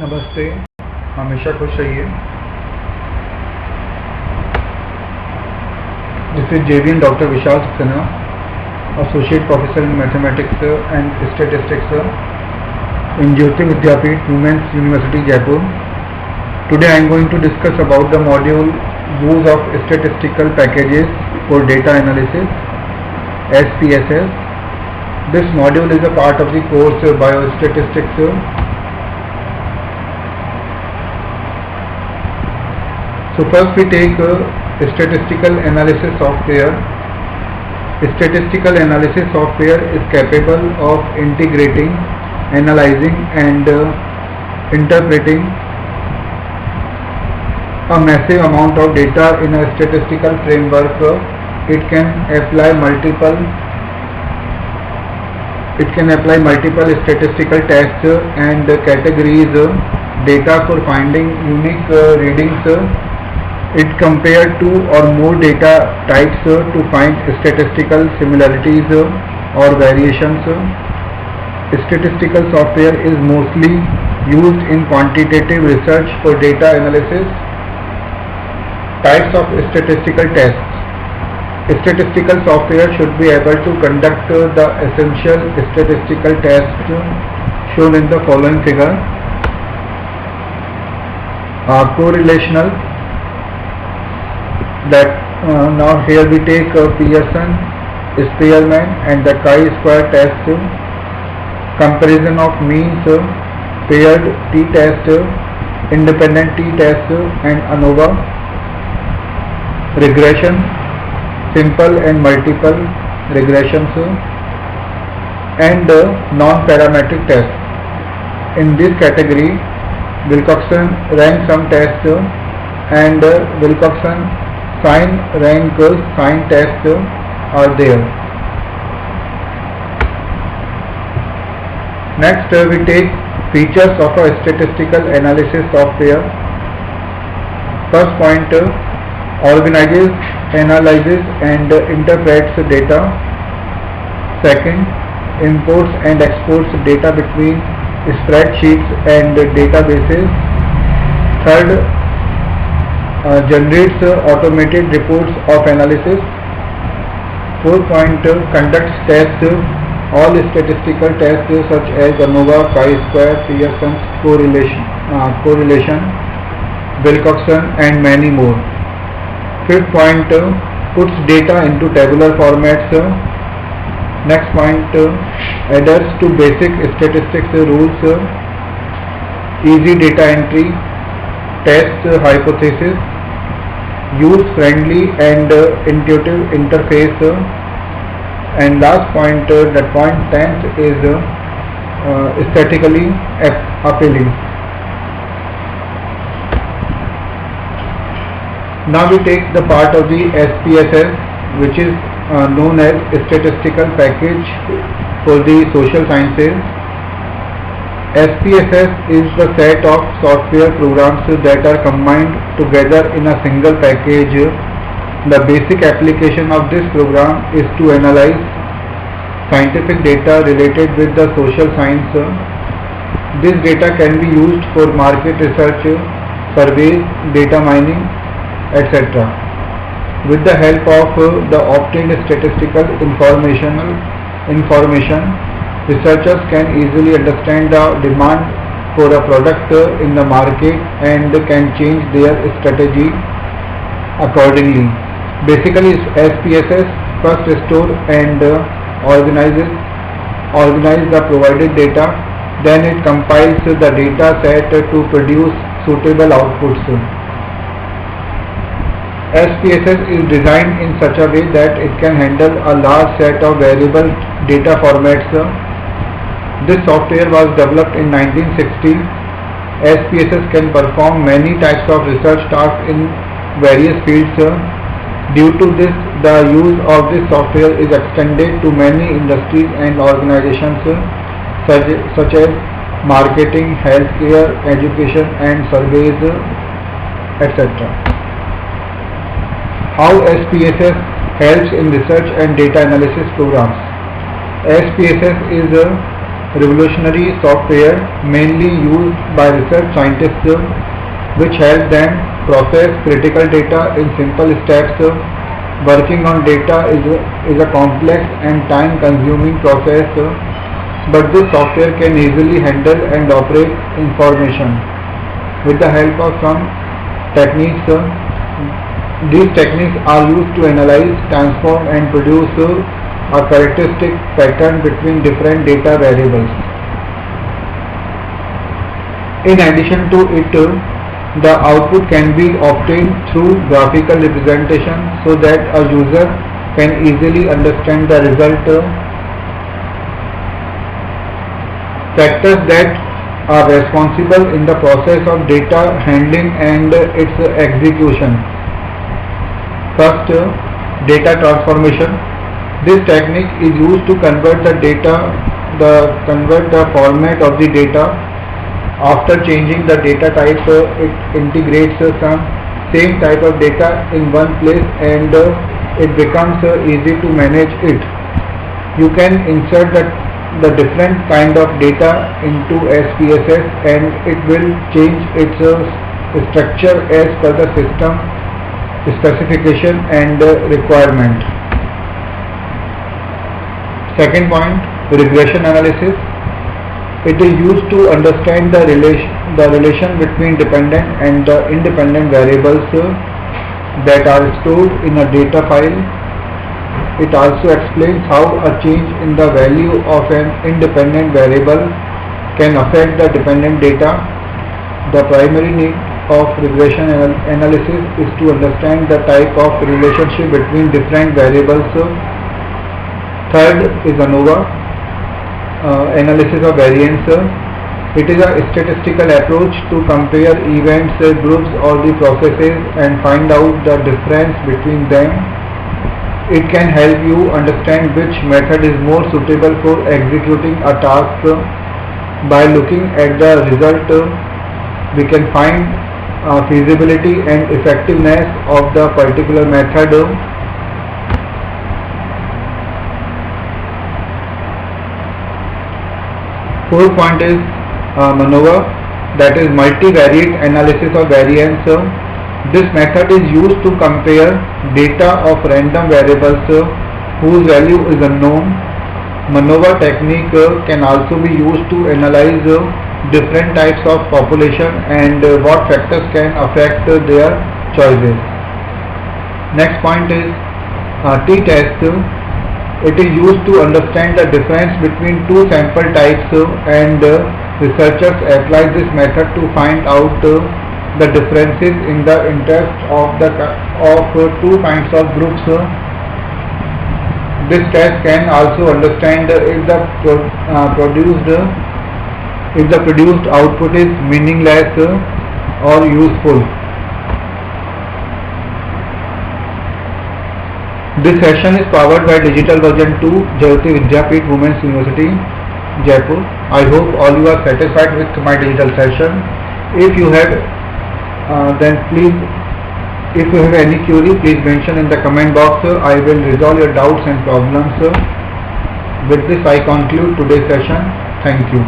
नमस्ते, हमेशा खुश रहिए। This is JVN Dr. Vishal Saxena, Associate Professor in Mathematics and Statistics in Jyoti Vidyapeeth, Women's University, Jaipur. Today I am going to discuss about the module Use of Statistical Packages for Data Analysis, SPSS. This module is a part of the course Biostatistics. So first we take statistical analysis software. Statistical analysis software is capable of integrating, analyzing and interpreting a massive amount of data in a statistical framework. It can apply multiple statistical tests and categories data for finding unique readings. It compared two or more data types to find statistical similarities or variations. Statistical software is mostly used in quantitative research for data analysis. Types of statistical tests. Statistical software should be able to conduct the essential statistical tests shown in the following figure. Correlational. Now here we take Pearson, Spearman and the chi-square test, comparison of means, paired t-test, independent t-test and ANOVA, regression, simple and multiple regressions and non-parametric tests. In this category, Wilcoxon rank sum test and Wilcoxon sign rank sign test are there. Next we take features of a statistical analysis software. First point, organizes, analyzes and interprets data. Second, imports and exports data between spreadsheets and databases. Third, generates automated reports of analysis. Fourth point, conducts tests, all statistical tests such as ANOVA, chi-square, Pearson's correlation, Wilcoxon and many more. Fifth point, puts data into tabular formats. Next point, adheres to basic statistics rules, easy data entry, tests hypothesis, use friendly and intuitive interface, and last point, that point 10th is aesthetically appealing. Now we take the part of the SPSS, which is known as Statistical Package for the Social Sciences. SPSS is the set of software programs that are combined together in a single package. The basic application of this program is to analyze scientific data related with the social science. This data can be used for market research, surveys, data mining, etc. With the help of the obtained statistical information, researchers can easily understand the demand for a product in the market and can change their strategy accordingly. Basically, SPSS first store and organize the provided data, then it compiles the data set to produce suitable outputs. SPSS is designed in such a way that it can handle a large set of variable data formats. This software was developed in 1960. SPSS can perform many types of research tasks in various fields. Due to this, the use of this software is extended to many industries and organizations such as marketing, healthcare, education and surveys, etc. How SPSS helps in research and data analysis programs. SPSS is revolutionary software mainly used by research scientists which help them process critical data in simple steps. Working on data is a complex and time-consuming process, but this software can easily handle and operate information. With the help of some techniques, these techniques are used to analyze, transform and produce a characteristic pattern between different data variables. In addition to it, the output can be obtained through graphical representation so that a user can easily understand the result. Factors that are responsible in the process of data handling and its execution. First, data transformation. This technique is used to convert the format of the data. After changing the data type, it integrates some same type of data in one place and it becomes easy to manage it. You can insert the different kind of data into SPSS and it will change its structure as per the system specification and requirement. Second point, regression analysis. It is used to understand the relation between dependent and independent variables that are stored in a data file. It also explains how a change in the value of an independent variable can affect the dependent data. The primary need of regression analysis is to understand the type of relationship between different variables. Third is ANOVA. Analysis of variance. It is a statistical approach to compare events, groups or the processes and find out the difference between them. It can help you understand which method is more suitable for executing a task. By looking at the result, we can find feasibility and effectiveness of the particular method. Fourth point is MANOVA, that is multivariate analysis of variance. This method is used to compare data of random variables whose value is unknown. MANOVA technique can also be used to analyze different types of population and what factors can affect their choices. Next point is t-test. It is used to understand the difference between two sample types and researchers apply this method to find out the differences in the interest of two kinds of groups. This test can also understand if the produced output is meaningless or useful. This session is powered by Digital Version 2, Jayoti Vidyapeeth Women's University, Jaipur. I hope all you are satisfied with my digital session. If you have any query, please mention in the comment box. I will resolve your doubts and problems. With this, I conclude today's session. Thank you.